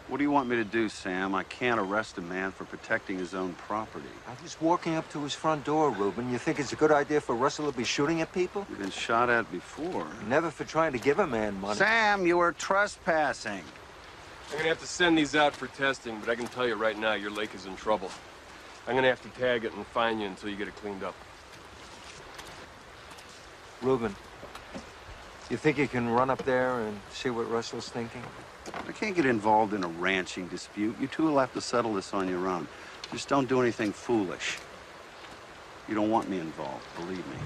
What do you want me to do, Sam? I can't arrest a man for protecting his own property. I was walking up to his front door, Reuben. You think it's a good idea for Russell to be shooting at people? You've been shot at before. Never for trying to give a man money. Sam, you were trespassing. I'm gonna have to send these out for testing, but I can tell you right now, your lake is in trouble. I'm gonna have to tag it and fine you until you get it cleaned up. Reuben, you think you can run up there and see what Russell's thinking? I can't get involved in a ranching dispute. You two will have to settle this on your own. Just don't do anything foolish. You don't want me involved, believe me.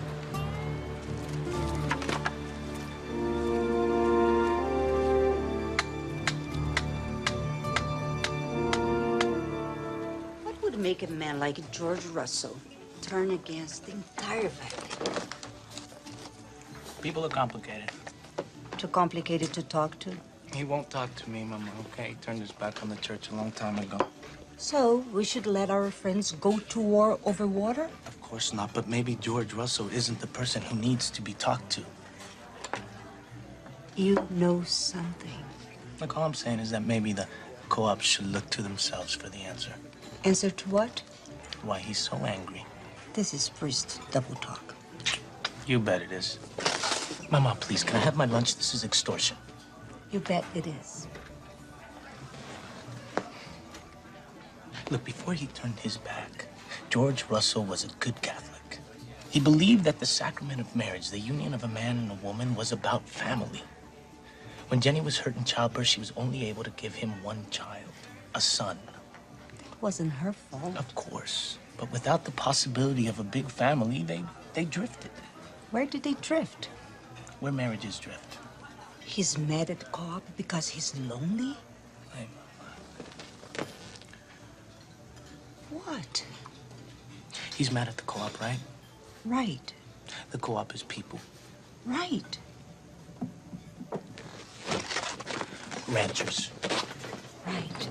What would make a man like George Russell turn against the entire family? People are complicated. Too complicated to talk to? He won't talk to me, Mama, okay? He turned his back on the church a long time ago. So, we should let our friends go to war over water? Of course not, but maybe George Russell isn't the person who needs to be talked to. You know something. Look, all I'm saying is that maybe the co-op should look to themselves for the answer. Answer to what? Why he's so angry. This is priest double talk. You bet it is. Mama, please, can I have my lunch? This is extortion. You bet it is. Look, before he turned his back, George Russell was a good Catholic. He believed that the sacrament of marriage, the union of a man and a woman, was about family. When Jenny was hurt in childbirth, she was only able to give him one child, a son. It wasn't her fault. Of course. But without the possibility of a big family, they drifted. Where did they drift? Where marriages drift. He's mad at the co-op because he's lonely? Hey, What? he's mad at the co-op, right? Right. The co-op is people. Right. Ranchers. Right.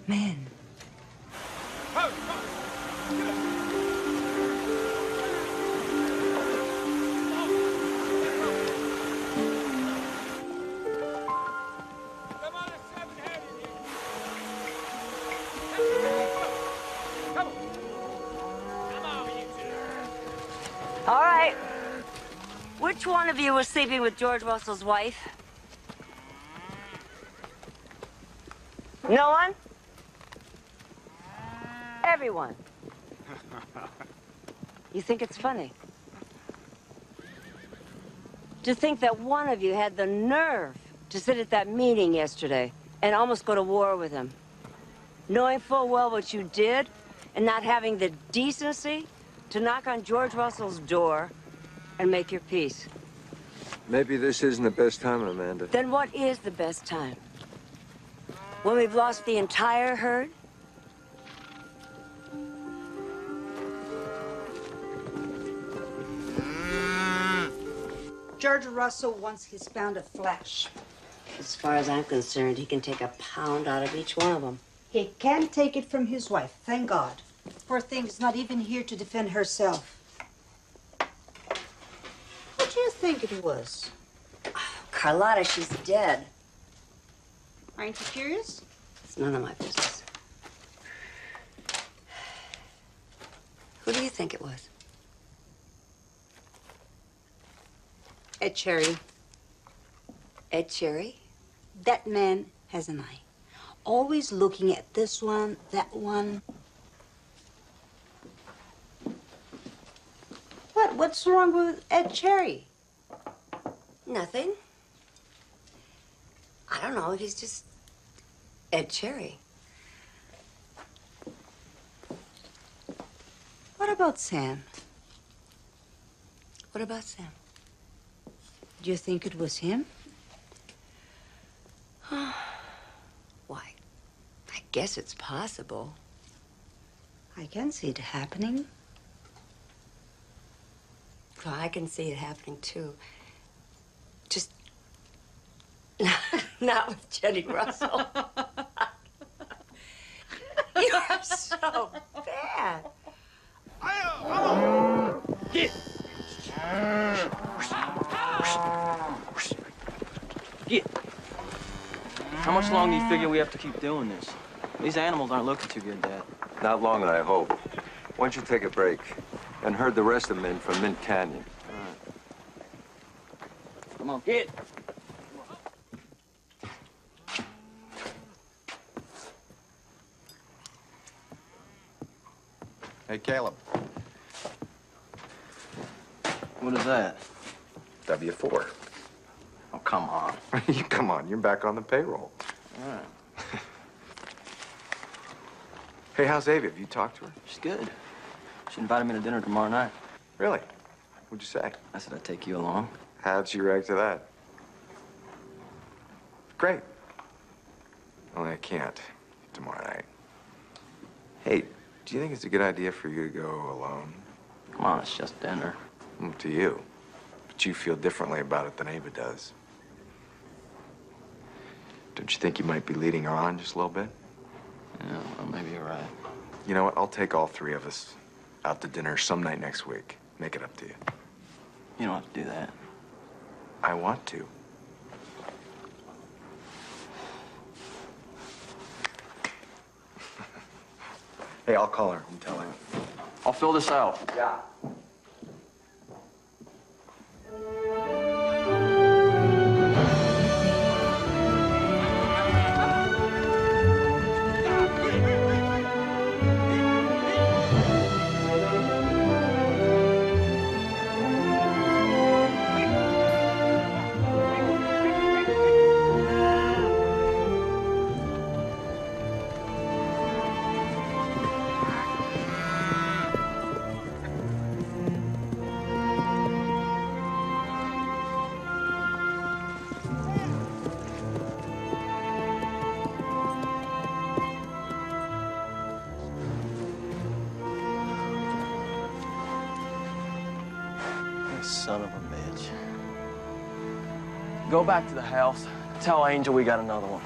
Man. All right. Which one of you was sleeping with George Russell's wife? No one? Everyone. You think it's funny? To think that one of you had the nerve to sit at that meeting yesterday and almost go to war with him, knowing full well what you did and not having the decency to knock on George Russell's door and make your peace. Maybe this isn't the best time, Amanda. Then what is the best time? When we've lost the entire herd? George Russell wants his pound of flesh. As far as I'm concerned, he can take a pound out of each one of them. He can't take it from his wife, thank God. Poor thing's not even here to defend herself. What do you think it was? Carlotta, she's dead. Aren't you curious? It's none of my business. Who do you think it was? Ed Cherry. Ed Cherry? That man has an eye. Always looking at this one, that one. What's wrong with Ed Cherry? Nothing. I don't know. He's just Ed Cherry. What about Sam? What about Sam? Do you think it was him? Why, I guess it's possible. I can see it happening. Well, I can see it happening, too. Just not with Jenny Russell. You are so bad. How much longer do you figure we have to keep doing this? These animals aren't looking too good, Dad. Not long, I hope. Why don't you take a break and herd the rest of them in from Mint Canyon? All right. Come on, get. Hey, Caleb. What is that? W-4. Oh, come on. Come on, you're back on the payroll. All right. Hey, how's Avia? Have you talked to her? She's good. She invited me to dinner tomorrow night. Really? What'd you say? I said I'd take you along. How'd she react to that? Great. Only I can't tomorrow night. Hey, do you think it's a good idea for you to go alone? Come on, it's just dinner. To you. But you feel differently about it than Ava does. Don't you think you might be leading her on just a little bit? Yeah, well, maybe you're right. You know what? I'll take all three of us out to dinner some night next week. Make it up to you. You don't have to do that. I want to. Hey, I'll call her and tell her. I'll fill this out. Yeah. Son of a bitch. Go back to the house. Tell Angel we got another one.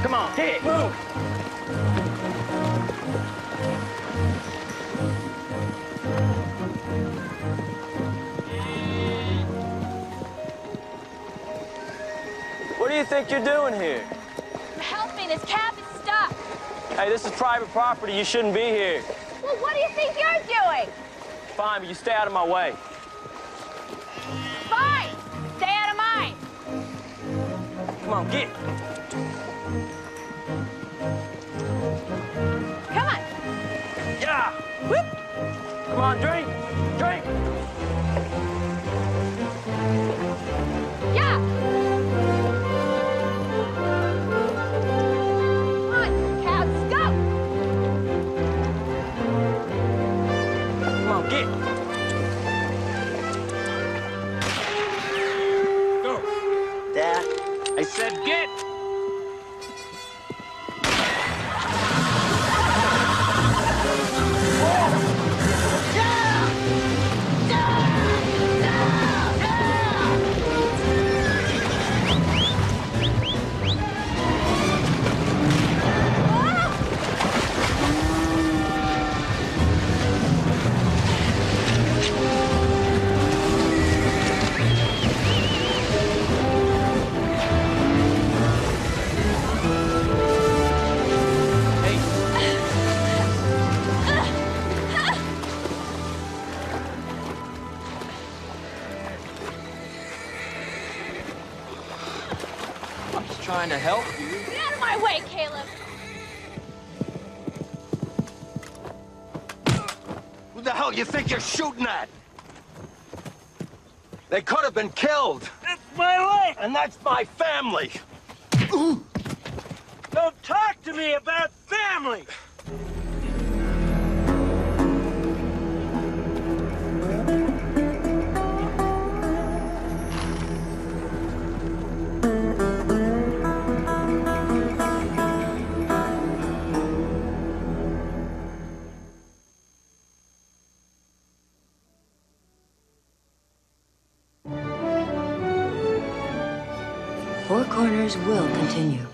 Come on, hit it, move! What do you think you're doing here? Help me, this cab is stuck. Hey, this is private property. You shouldn't be here. Well, what do you think you're doing? Fine, but you stay out of my way. Fine, stay out of mine. Come on, get. Come on. Yeah! Whoop! Come on, drink! Drink! Yeah. Come on, cabs, go. Come on, get. Go. Dad, I said get! trying to help you. Get out of my way, Caleb. Who the hell you think you're shooting at? They could have been killed. It's my life! And that's my family. Don't talk to me about family! Four Corners will continue.